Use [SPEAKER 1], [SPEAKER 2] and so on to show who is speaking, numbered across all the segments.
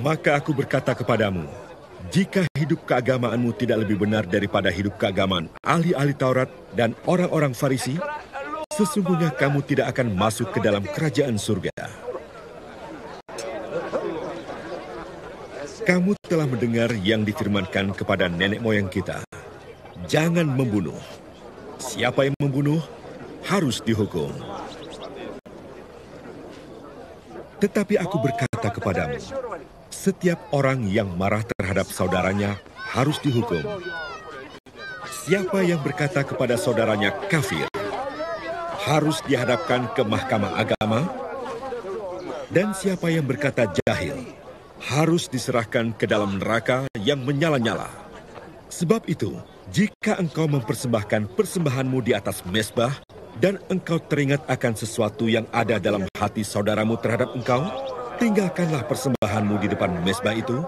[SPEAKER 1] Maka aku berkata kepadamu, jika hidup keagamaanmu tidak lebih benar daripada hidup keagamaan ahli-ahli Taurat dan orang-orang Farisi, sesungguhnya kamu tidak akan masuk ke dalam kerajaan surga. Kamu telah mendengar yang difirmankan kepada nenek moyang kita, jangan membunuh. Siapa yang membunuh harus dihukum. Tetapi aku berkata kepadamu, setiap orang yang marah terhadap saudaranya harus dihukum. Siapa yang berkata kepada saudaranya kafir, harus dihadapkan ke mahkamah agama. Dan siapa yang berkata jahil, harus diserahkan ke dalam neraka yang menyala-nyala. Sebab itu, jika engkau mempersembahkan persembahanmu di atas mezbah, dan engkau teringat akan sesuatu yang ada dalam hati saudaramu terhadap engkau, tinggalkanlah persembahanmu di depan mezbah itu,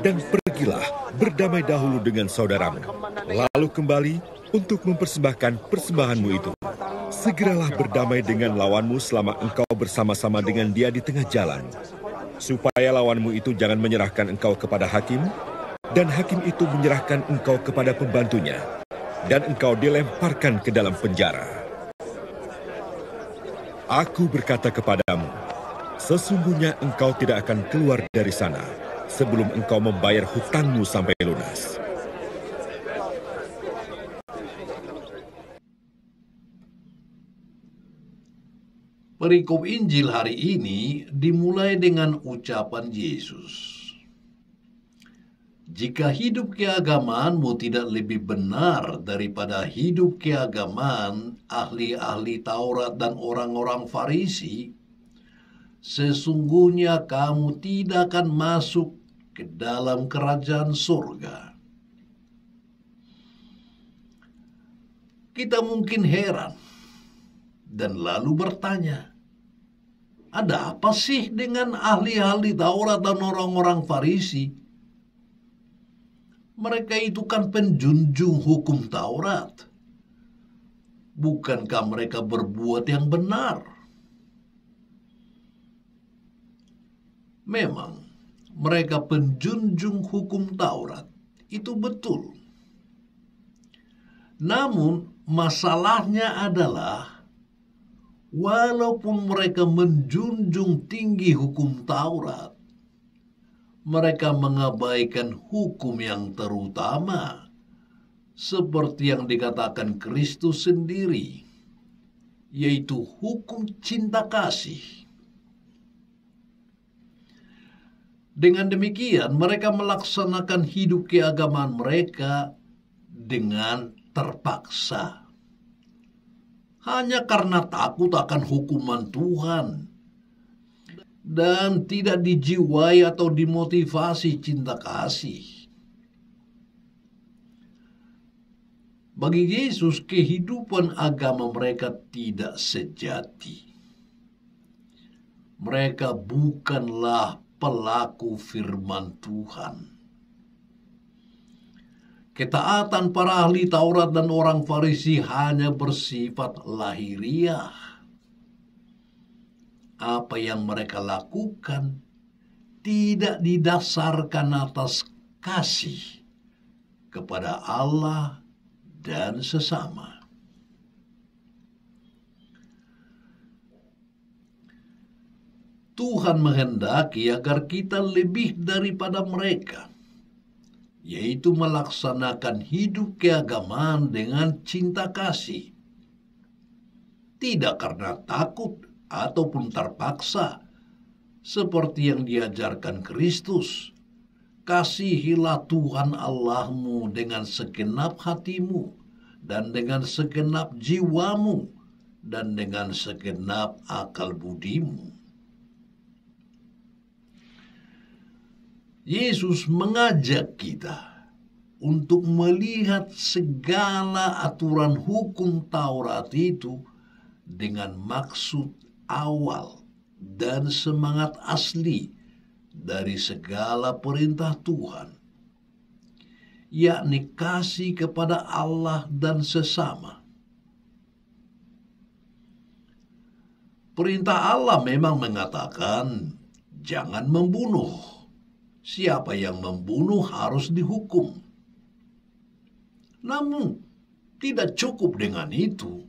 [SPEAKER 1] dan pergilah berdamai dahulu dengan saudaramu. Lalu kembali untuk mempersembahkan persembahanmu itu. Segeralah berdamai dengan lawanmu selama engkau bersama-sama dengan dia di tengah jalan, supaya lawanmu itu jangan menyerahkan engkau kepada hakim, dan hakim itu menyerahkan engkau kepada pembantunya, dan engkau dilemparkan ke dalam penjara. Aku berkata kepadamu, sesungguhnya engkau tidak akan keluar dari sana sebelum engkau membayar hutangmu sampai lunas.
[SPEAKER 2] Perikop Injil hari ini dimulai dengan ucapan Yesus. Jika hidup keagamaanmu tidak lebih benar daripada hidup keagamaan ahli-ahli Taurat dan orang-orang Farisi, sesungguhnya kamu tidak akan masuk ke dalam kerajaan surga. Kita mungkin heran dan lalu bertanya, ada apa sih dengan ahli-ahli Taurat dan orang-orang Farisi? Mereka itu kan penjunjung hukum Taurat. Bukankah mereka berbuat yang benar? Memang, mereka penjunjung hukum Taurat. Itu betul. Namun, masalahnya adalah, walaupun mereka menjunjung tinggi hukum Taurat, mereka mengabaikan hukum yang terutama, seperti yang dikatakan Kristus sendiri, yaitu hukum cinta kasih. Dengan demikian, mereka melaksanakan hidup keagamaan mereka dengan terpaksa, hanya karena takut akan hukuman Tuhan, dan tidak dijiwai atau dimotivasi cinta kasih. Bagi Yesus, kehidupan agama mereka tidak sejati. Mereka bukanlah pelaku firman Tuhan. Ketaatan para ahli Taurat dan orang Farisi hanya bersifat lahiriah. Apa yang mereka lakukan tidak didasarkan atas kasih kepada Allah dan sesama. Tuhan menghendaki agar kita lebih daripada mereka, yaitu melaksanakan hidup keagamaan dengan cinta kasih. Tidak karena takut ataupun terpaksa, seperti yang diajarkan Kristus. Kasihilah Tuhan Allahmu dengan segenap hatimu, dan dengan segenap jiwamu, dan dengan segenap akal budimu. Yesus mengajak kita untuk melihat segala aturan hukum Taurat itu dengan maksud awal dan semangat asli dari segala perintah Tuhan, yakni kasih kepada Allah dan sesama. Perintah Allah memang mengatakan, jangan membunuh. siapa yang membunuh harus dihukum. Namun, tidak cukup dengan itu.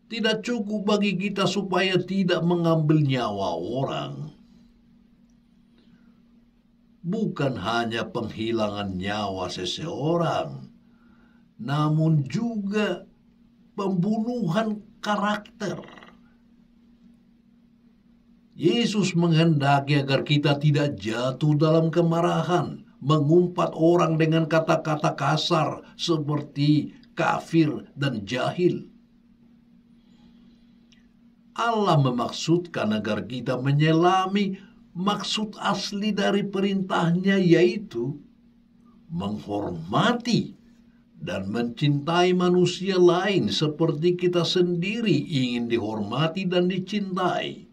[SPEAKER 2] Tidak cukup bagi kita supaya tidak mengambil nyawa orang. Bukan hanya penghilangan nyawa seseorang, namun juga pembunuhan karakter. Yesus menghendaki agar kita tidak jatuh dalam kemarahan, mengumpat orang dengan kata-kata kasar seperti kafir dan jahil. Allah memaksudkan agar kita menyelami maksud asli dari perintahnya, yaitu menghormati dan mencintai manusia lain seperti kita sendiri ingin dihormati dan dicintai.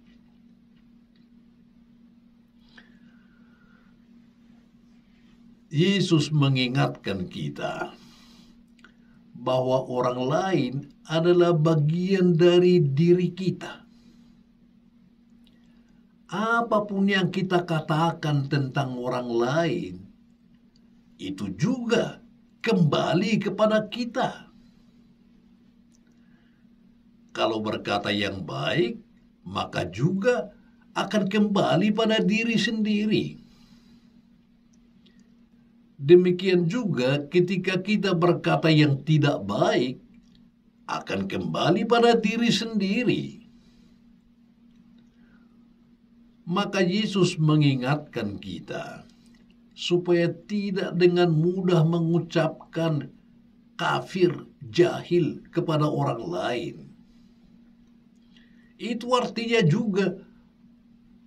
[SPEAKER 2] Yesus mengingatkan kita bahwa orang lain adalah bagian dari diri kita. Apapun yang kita katakan tentang orang lain, itu juga kembali kepada kita. Kalau berkata yang baik, maka juga akan kembali pada diri sendiri. Demikian juga ketika kita berkata yang tidak baik, akan kembali pada diri sendiri. Maka Yesus mengingatkan kita supaya tidak dengan mudah mengucapkan kafir, jahil kepada orang lain. Itu artinya juga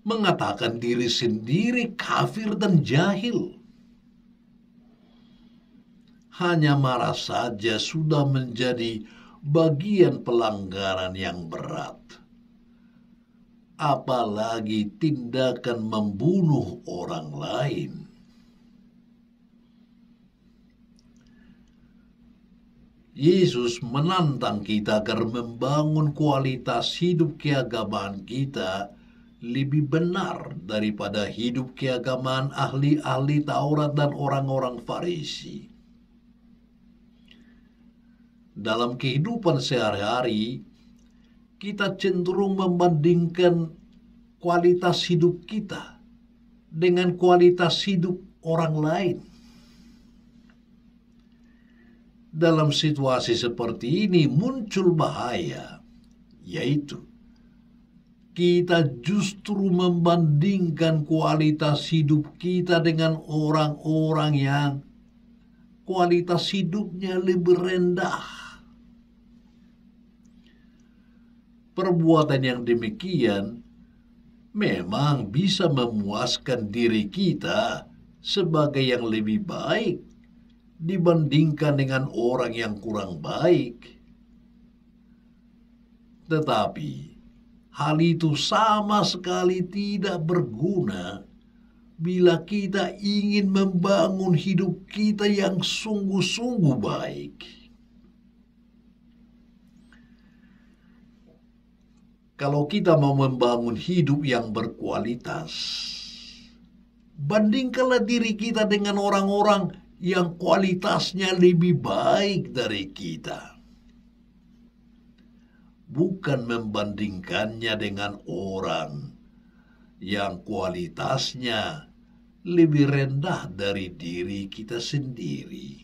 [SPEAKER 2] mengatakan diri sendiri kafir dan jahil. Hanya marah saja sudah menjadi bagian pelanggaran yang berat. Apalagi tindakan membunuh orang lain. Yesus menantang kita agar membangun kualitas hidup keagamaan kita lebih benar daripada hidup keagamaan ahli-ahli Taurat dan orang-orang Farisi. Dalam kehidupan sehari-hari, kita cenderung membandingkan kualitas hidup kita dengan kualitas hidup orang lain. Dalam situasi seperti ini muncul bahaya, yaitu kita justru membandingkan kualitas hidup kita dengan orang-orang yang kualitas hidupnya lebih rendah. Perbuatan yang demikian memang bisa memuaskan diri kita sebagai yang lebih baik dibandingkan dengan orang yang kurang baik. Tetapi hal itu sama sekali tidak berguna bila kita ingin membangun hidup kita yang sungguh-sungguh baik. Kalau kita mau membangun hidup yang berkualitas, bandingkanlah diri kita dengan orang-orang yang kualitasnya lebih baik dari kita. Bukan membandingkannya dengan orang yang kualitasnya lebih rendah dari diri kita sendiri.